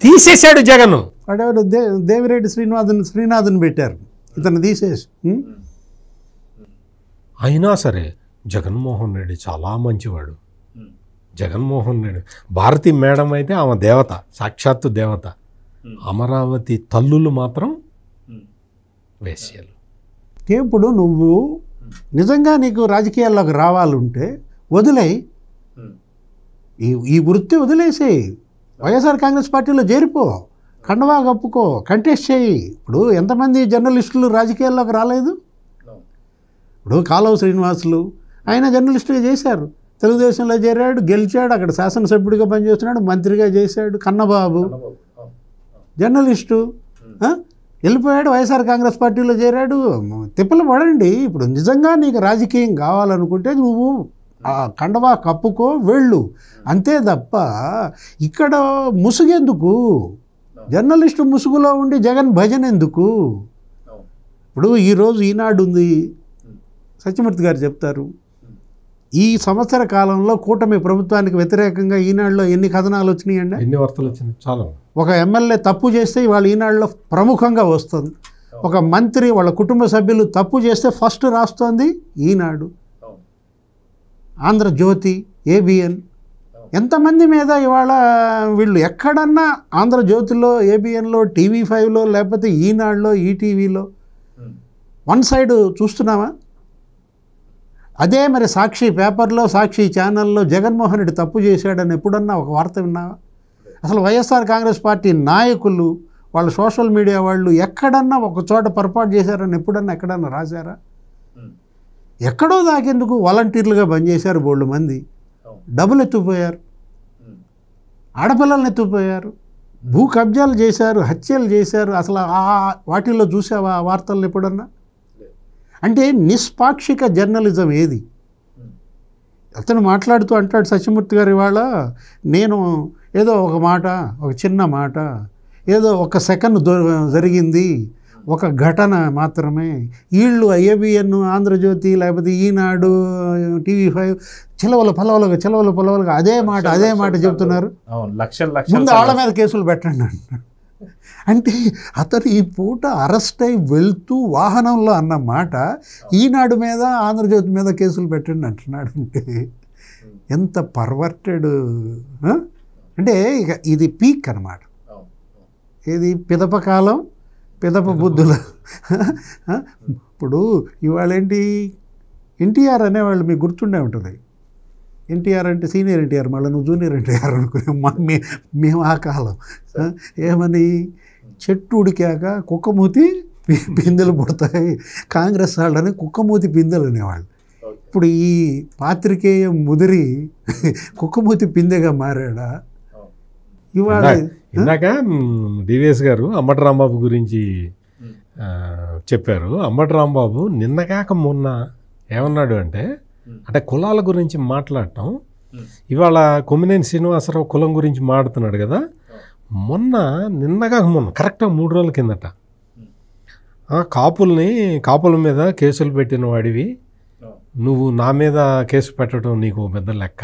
తీసేశాడు జగన్. వాడెవరు? దేవిరెడ్డి శ్రీనాథన్ పెట్టారు, ఇతను తీసేసి. అయినా సరే జగన్మోహన్ రెడ్డి చాలా మంచివాడు. జగన్మోహన్ రెడ్డి, భారతి మేడం అయితే ఆమె దేవత, సాక్షాత్తు దేవత. అమరావతి తల్లులు మాత్రం వేశ్యలు. ఇప్పుడు నువ్వు నిజంగా నీకు రాజకీయాల్లోకి రావాలంటే వదిలేయి, ఈ వృత్తి వదిలేసేయి, వైఎస్ఆర్ కాంగ్రెస్ పార్టీలో చేరిపో, కండవా కప్పుకో, కంటెస్ట్ చేయి. ఇప్పుడు ఎంతమంది జర్నలిస్టులు రాజకీయాల్లోకి రాలేదు? ఇప్పుడు కాలువ శ్రీనివాసులు ఆయన జర్నలిస్టుగా చేశారు, తెలుగుదేశంలో చేరాడు, గెలిచాడు, అక్కడ శాసనసభ్యుడిగా పనిచేస్తున్నాడు, మంత్రిగా చేశాడు. కన్నబాబు జర్నలిస్టు వెళ్ళిపోయాడు, వైఎస్ఆర్ కాంగ్రెస్ పార్టీలో చేరాడు. తిప్పలు పడండి. ఇప్పుడు నిజంగా నీకు రాజకీయం కావాలనుకుంటే నువ్వు కండవా కప్పుకో, వెళ్ళు, అంతే తప్ప ఇక్కడ ముసుగెందుకు? జర్నలిస్టు ముసుగులో ఉండి జగన్ భజన ఎందుకు? ఇప్పుడు ఈరోజు ఈనాడు ఉంది, సత్యమూర్తి గారు చెప్తారు, ఈ సంవత్సర కాలంలో కూటమి ప్రభుత్వానికి వ్యతిరేకంగా ఈనాడులో ఎన్ని కథనాలు వచ్చినాయండి? ఎన్ని వార్తలు వచ్చినాయి? చాలా. ఒక ఎమ్మెల్యే తప్పు చేస్తే ఇవాళ ఈనాడులో ప్రముఖంగా వస్తుంది. ఒక మంత్రి వాళ్ళ కుటుంబ సభ్యులు తప్పు చేస్తే ఫస్ట్ రాస్తోంది ఈనాడు, ఆంధ్రజ్యోతి, ఏబిఎన్. ఎంతమంది మీద ఇవాళ వీళ్ళు ఎక్కడన్నా ఆంధ్రజ్యోతిలో, ఏబిఎన్లో, టీవీ5లో, లేకపోతే ఈనాడులో, ఈటీవీలో వన్ సైడ్ చూస్తున్నామా? అదే మరి సాక్షి పేపర్లో, సాక్షి ఛానల్లో జగన్మోహన్ రెడ్డి తప్పు చేశాడని ఎప్పుడన్నా ఒక వార్త విన్నావా? అసలు వైఎస్ఆర్ కాంగ్రెస్ పార్టీ నాయకులు, వాళ్ళ సోషల్ మీడియా వాళ్ళు ఎక్కడన్నా ఒక చోట పొరపాటు చేశారని ఎప్పుడన్నా ఎక్కడన్నా రాశారా? ఎక్కడో దాకెందుకు వాలంటీర్లుగా పనిచేశారు బోళ్ళు మంది, డబ్బులు ఎత్తుకుపోయారు, ఆడపిల్లల్ని ఎత్తుకుపోయారు, భూ కబ్జాలు చేశారు, హత్యలు చేశారు. అసలు వాటిల్లో చూసావా ఆ వార్తలను ఎప్పుడన్నా? అంటే నిష్పాక్షిక జర్నలిజం ఏది? అతను మాట్లాడుతూ అంటాడు సత్యమూర్తి గారు, ఇవాళ నేను ఏదో ఒక మాట, ఒక చిన్న మాట, ఏదో ఒక సెకండ్ జరిగింది, ఒక ఘటన మాత్రమే, వీళ్ళు ఏబిఎన్, ఆంధ్రజ్యోతి, లేకపోతే ఈనాడు, టీవీ5 చిలవలుగా అదే మాట చెప్తున్నారు. ముందు వాళ్ళ మీద కేసులు పెట్టండి అంటున్నాడు. అంటే అతను ఈ పూట అరెస్ట్ అయి వెళ్తూ వాహనంలో అన్న మాట ఈనాడు మీద, ఆంధ్రజ్యోతి మీద కేసులు పెట్టండి అంటున్నాడు. అంటే ఎంత పర్వర్టెడ్! అంటే ఇక ఇది పీక్ అన్నమాట. ఇది పిదపకాలం, పిదప బుద్ధుల. ఇప్పుడు ఇవాళ ఏంటి, ఎన్టీఆర్ అనేవాళ్ళు మీకు గుర్తుండే ఉంటుంది. ఎన్టీఆర్ అంటే సీనియర్ ఎన్టీఆర్, మళ్ళీ నువ్వు జూనియర్ ఎన్టీఆర్ అనుకునే మేము ఆ కాలం. ఏమని చెట్టు ఉడికాక కుక్కమూతి పిందెలు పుడతాయి, కాంగ్రెస్ వాళ్ళని కుక్కమూతి పిందెలు అనేవాళ్ళు. ఇప్పుడు ఈ పాత్రికేయ ముదిరి కుక్కమూతి పిందెగా మారాడా? ఇవాళ ఇందాక డివిఎస్ గారు అంబటి రాంబాబు గురించి చెప్పారు. అంబటి రాంబాబు నిన్నగాక మొన్న ఏమన్నాడు అంటే కులాల గురించి మాట్లాడటం, ఇవాళ కొమ్మినేని శ్రీనివాసరావు కులం గురించి మాట్లాడుతున్నాడు కదా. నిన్నగాక మొన్న కరెక్ట్గా 3 రోజుల కిందట కాపుల మీద కేసులు పెట్టిన వాడివి నువ్వు, నా మీద కేసు పెట్టడం నీకు పెద్ద లెక్క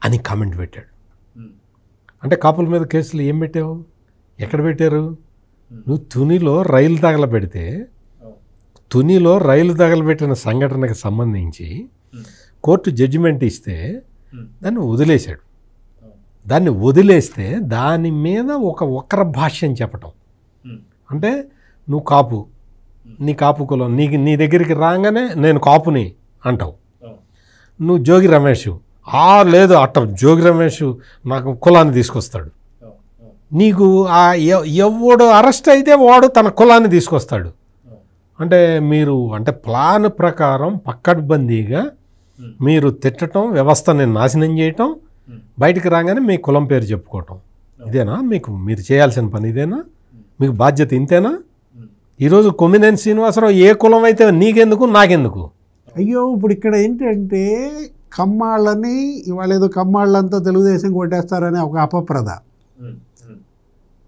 అని కామెంట్ పెట్టాడు. అంటే కాపుల మీద కేసులు ఏం పెట్టావు, ఎక్కడ పెట్టారు? నువ్వు తునిలో రైలు తగలబెడితే తునిలో రైలు తగలబెట్టిన సంఘటనకు సంబంధించి కోర్టు జడ్జిమెంట్ ఇస్తే దాన్ని వదిలేశాడు. దాన్ని వదిలేస్తే దాని మీద ఒక వక్ర భాష్యం చెప్పటం, అంటే నువ్వు కాపు, నీ కాపు కులం, నీ దగ్గరికి రాగానే నేను కాపుని అంటావు. నువ్వు జోగి రమేష్, లేదు అట్ట జోగి రమేష్ నాకు కులాన్ని తీసుకొస్తాడు. నీకు ఎవడు అరెస్ట్ అయితే వాడు తన కులాన్ని తీసుకొస్తాడు. అంటే మీరు ప్లాన్ ప్రకారం పక్కడ్బందీగా మీరు తిట్టడం, వ్యవస్థని నాశనం చేయటం, బయటికి రాగానే మీ కులం పేరు చెప్పుకోవటం, ఇదేనా మీరు చేయాల్సిన పని? ఇదేనా మీకు బాధ్యత? ఇంతేనా? ఈరోజు కొమ్మినేని శ్రీనివాసరావు ఏ కులం అయితే నీకెందుకు, నాకెందుకు? అయ్యో, ఇప్పుడు ఇక్కడ ఏంటంటే కమ్మాళ్ళని ఇవాళ ఏదో కమ్మాళ్ళంతా తెలుగుదేశం కొట్టేస్తారనే ఒక అపప్రద.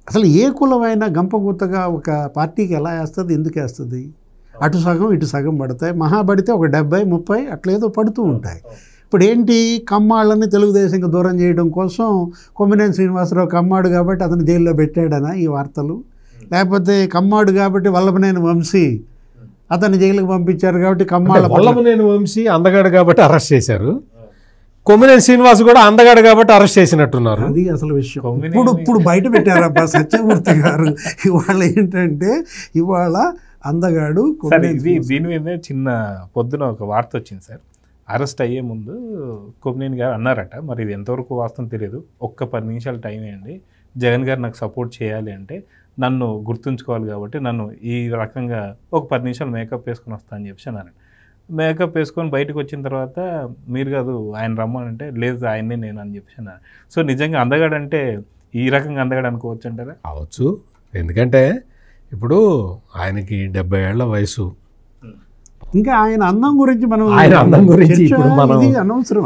అసలు ఏ కులమైనా గంపగుత్తగా ఒక పార్టీకి ఎలా వేస్తుంది, ఎందుకు వేస్తుంది? అటు సగం ఇటు సగం పడతాయి, మహా పడితే ఒక 70-30 అట్లేదో పడుతూ ఉంటాయి. ఇప్పుడు ఏంటి, కమ్మాళ్ళని తెలుగుదేశంకి దూరం చేయడం కోసం కొమ్మినేని శ్రీనివాసరావు కమ్మాడు కాబట్టి అతను జైల్లో పెట్టాడనా ఈ వార్తలు? లేకపోతే కమ్మాడు కాబట్టి వల్లభనేని వంశీ అతన్ని జైలుకి పంపించారు కాబట్టి వల్లభనేని వంశీ అందగాడు కాబట్టి అరెస్ట్ చేశారు, కొమ్మినేని శ్రీనివాస్ కూడా అందగాడు కాబట్టి అరెస్ట్ చేసినట్టున్నారు. అది అసలు విషయం. ఇప్పుడు బయట పెట్టారబ్బా సత్యమూర్తి గారు. ఇవాళ ఏంటంటే ఇవాళ అందగాడు దీని మీద చిన్న పొద్దున ఒక వార్త వచ్చింది సార్. అరెస్ట్ అయ్యే ముందు కొమ్మినేని గారు అన్నారట, మరి ఇది ఎంతవరకు వాస్తవం తెలియదు, ఒక్క 10 నిమిషాలు టైం వేయండి, జగన్ గారు నాకు సపోర్ట్ చేయాలి అంటే నన్ను గుర్తుంచుకోవాలి కాబట్టి నన్ను ఈ రకంగా ఒక 10 నిమిషాలు మేకప్ వేసుకొని వస్తా అని చెప్పి అన్నారు. మేకప్ వేసుకొని బయటకు వచ్చిన తర్వాత మీరు కాదు ఆయన రమ్మనంటే లేదు ఆయన్నే నేను అని చెప్పి అన్నారు. సో నిజంగా అందగాడంటే ఈ రకంగా అందగాడు అనుకోవచ్చు అంటారా? అవచ్చు. ఎందుకంటే ఇప్పుడు ఆయనకి 70 ఏళ్ల వయసు. ఇంకా ఆయన అందం గురించి మనం అనవసరం.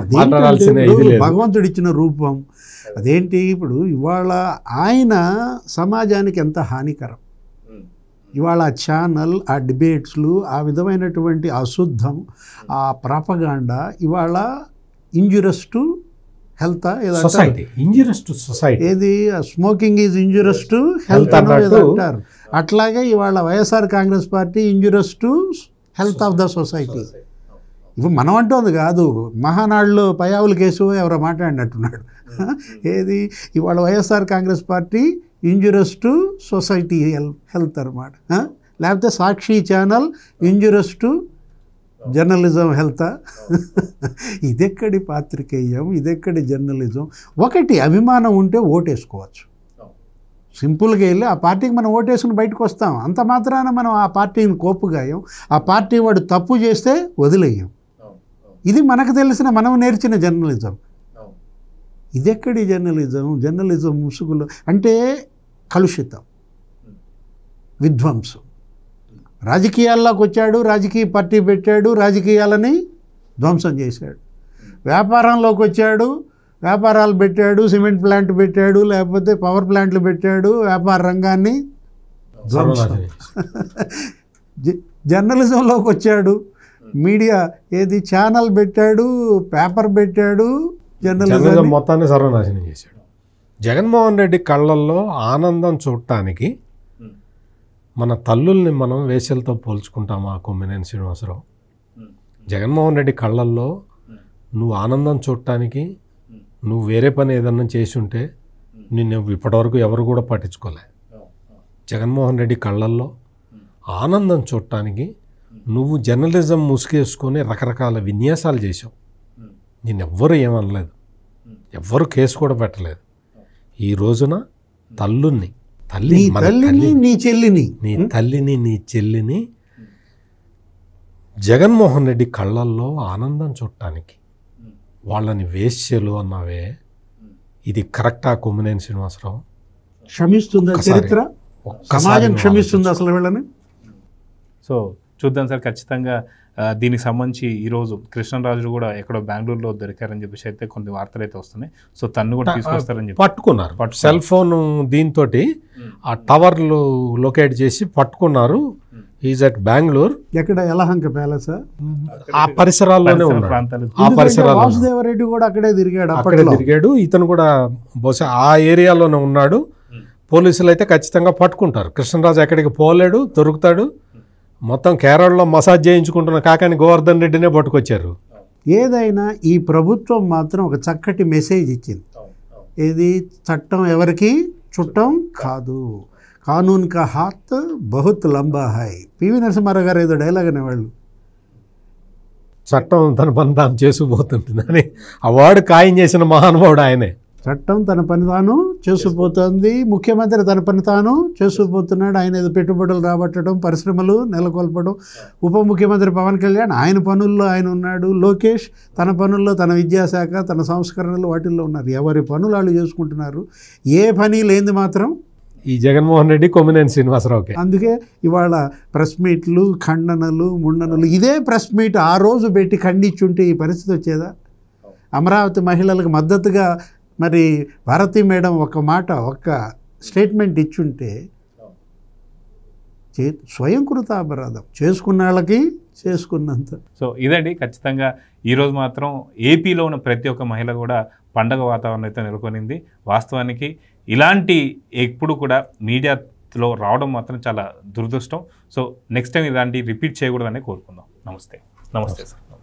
భగవంతుడు ఇచ్చిన రూపం అదేంటి? ఇప్పుడు ఇవాళ ఆయన సమాజానికి ఎంత హానికరం. ఇవాళ ఆ ఛానల్, ఆ డిబేట్స్లు, ఆ విధమైనటువంటి అశుద్ధం, ఆ ప్రాపగాండా ఇవాళ injurious to health, injurious to society, ఏది smoking is injurious to health అంటారు. అట్లాగే ఇవాళ YSR Congress Party injurious to health of the society. ఇప్పుడు మనం అంటోంది కాదు, మహానాడులో పయావుల కేసు ఎవరో మాట్లాడినట్టున్నాడు. ఏది ఇవాళ YSR Congress Party injurious to society health అనమాట. లేకపోతే Sakshi channel injurious to journalism health. ఇదెక్కడి పాత్రికేయం, ఇదెక్కడి జర్నలిజం? ఒకటి అభిమానం ఉంటే ఓటేసుకోవచ్చు, సింపుల్గా వెళ్ళి ఆ పార్టీకి మనం ఓటేసుకుని బయటకు వస్తాం. అంత మాత్రాన మనం ఆ పార్టీని కోపుగాయం, ఆ పార్టీ వాడు తప్పు చేస్తే వదిలేయం. ఇది మనకు తెలిసిన, మనం నేర్చిన జర్నలిజం. ఇదెక్కడి జర్నలిజం? జర్నలిజం ముసుగులో అంటే కలుషితం, విధ్వంసం. రాజకీయాల్లోకి వచ్చాడు, రాజకీయ పార్టీ పెట్టాడు, రాజకీయాలని ధ్వంసం చేశాడు. వ్యాపారంలోకి వచ్చాడు, వ్యాపారాలు పెట్టాడు, సిమెంట్ ప్లాంట్ పెట్టాడు, లేకపోతే పవర్ ప్లాంట్లు పెట్టాడు, వ్యాపార రంగాన్ని ధ్వంసం. జర్నలిజంలోకి వచ్చాడు, మీడియా ఏది ఛానల్ పెట్టాడు, పేపర్ పెట్టాడు, జర్నలిజం మొత్తాన్ని సర్వనాశనం చేశాడు. జగన్మోహన్ రెడ్డి కళ్ళల్లో ఆనందం చూడటానికి మన తల్లుల్ని మనం వేసలతో పోల్చుకుంటామా? కొమ్మినేని శ్రీనివాసరావు, జగన్మోహన్ రెడ్డి కళ్ళల్లో నువ్వు ఆనందం చూడటానికి నువ్వు వేరే పని ఏదన్నా చేసి ఉంటే నిన్ను ఇప్పటివరకు ఎవరు కూడా పట్టించుకోలే. జగన్మోహన్ రెడ్డి కళ్ళల్లో ఆనందం చూడటానికి నువ్వు జర్నలిజం ముసుగేసుకొని రకరకాల విన్యాసాలు చేసావు. నిన్నెవ్వరూ ఏమనలేదు, ఎవ్వరు కేసు కూడా పెట్టలేదు. ఈ రోజున తల్లుల్ని తల్లి నీ మన తల్లిని తల్లిని, నీ చెల్లిని నీ తల్లిని నీ చెల్లిని జగన్మోహన్ రెడ్డి కళ్ళల్లో ఆనందం చూడటానికి వాళ్ళని వేశ్యలు అన్నావే, ఇది కరెక్టా కొమ్మినేని శ్రీనివాసరావు? క్షమిస్తుందా ఒక్కసారి- చరిత్ర? ఒక్కసారి సమాజం నువ్వు క్షమిస్తుంది ఆలోచించు. అసలు వీళ్ళని? సో చూద్దాం సార్, ఖచ్చితంగా దీనికి సంబంధించి ఈరోజు కృష్ణరాజు కూడా ఎక్కడో బెంగళూరులో దొరికారని చెప్పేసి అయితే కొన్ని వార్తలు అయితే వస్తున్నాయి. సో తన్ను కూడా తీసుకొస్తారని చెప్పి పట్టుకున్నారు. సెల్ ఫోన్ దీంతో ఆ టవర్లు లొకేట్ చేసి పట్టుకున్నారు. Is at Bengaluru. ఎక్కడ యలహంక ప్యాలెస్? ఆ పరిసరాల్లోనే ఉన్నాడు. ప్రాంతాలు ఆ పరిసరాల్లో వాసుదేవరెడ్డి కూడా అక్కడే తిరిగాడు అక్కడే అప్పట్లో. తిరిగాడు. ఇతను కూడా బహుశా ఆ ఏరియాలోనే ఉన్నాడు. పోలీసులు అయితే ఖచ్చితంగా పట్టుకుంటారు. కృష్ణరాజు ఎక్కడికి పోలేడు, దొరుకుతాడు. మొత్తం కేరళలో మసాజ్ చేయించుకుంటున్న కాకాని గోవర్ధన్ రెడ్డినే పట్టుకొచ్చారు. ఏదైనా ఈ ప్రభుత్వం మాత్రం ఒక చక్కటి మెసేజ్ ఇచ్చింది. ఇది చట్టం ఎవరికి చుట్టం కాదు. కానూన్ కా హాత్ బహుత్ లంబా హై. పివి నరసింహారావు గారు ఏదో డైలాగ్ అనేవాళ్ళు. చట్టం తన పని తాను చేసుకుపోతుంది అని అవార్డు ఖాయం చేసిన మహానుభావుడు ఆయనే. చట్టం తన పని తాను చేసుకుపోతుంది. ముఖ్యమంత్రి తన పని తాను చేసుకుపోతున్నాడు. ఆయన ఏదో పెట్టుబడులు రాబట్టడం, పరిశ్రమలు నెలకొల్పడం. ఉప ముఖ్యమంత్రి పవన్ కళ్యాణ్ ఆయన పనుల్లో ఆయన ఉన్నాడు. లోకేష్ తన పనుల్లో, తన విద్యాశాఖ, తన సంస్కరణలు వాటిల్లో ఉన్నారు. ఎవరి పనులు వాళ్ళు చేసుకుంటున్నారు. ఏ పని లేనిది మాత్రం ఈ జగన్మోహన్ రెడ్డి కొమ్మినేని శ్రీనివాసరావుకి. అందుకే ఇవాళ ప్రెస్ మీట్లు, ఖండనలు, ముండనలు. ఇదే ప్రెస్ మీట్ ఆ రోజు పెట్టి ఖండించుంటే ఈ పరిస్థితి వచ్చేదా? అమరావతి మహిళలకు మద్దతుగా మరి భారతీ మేడం ఒక్క స్టేట్మెంట్ ఇచ్చుంటే స్వయంకృత అపరాధం. చేసుకున్న వాళ్ళకి చేసుకున్నంత. సో ఇదండి, ఖచ్చితంగా ఈరోజు మాత్రం ఏపీలో ఉన్న ప్రతి ఒక్క మహిళ కూడా పండగ వాతావరణం అయితే నెలకొనింది. వాస్తవానికి ఇలాంటి ఎప్పుడు కూడా మీడియాలో రావడం మాత్రం చాలా దురదృష్టం. సో నెక్స్ట్ టైం ఇలాంటి రిపీట్ చేయకూడదని కోరుకుందాం. నమస్తే సార్.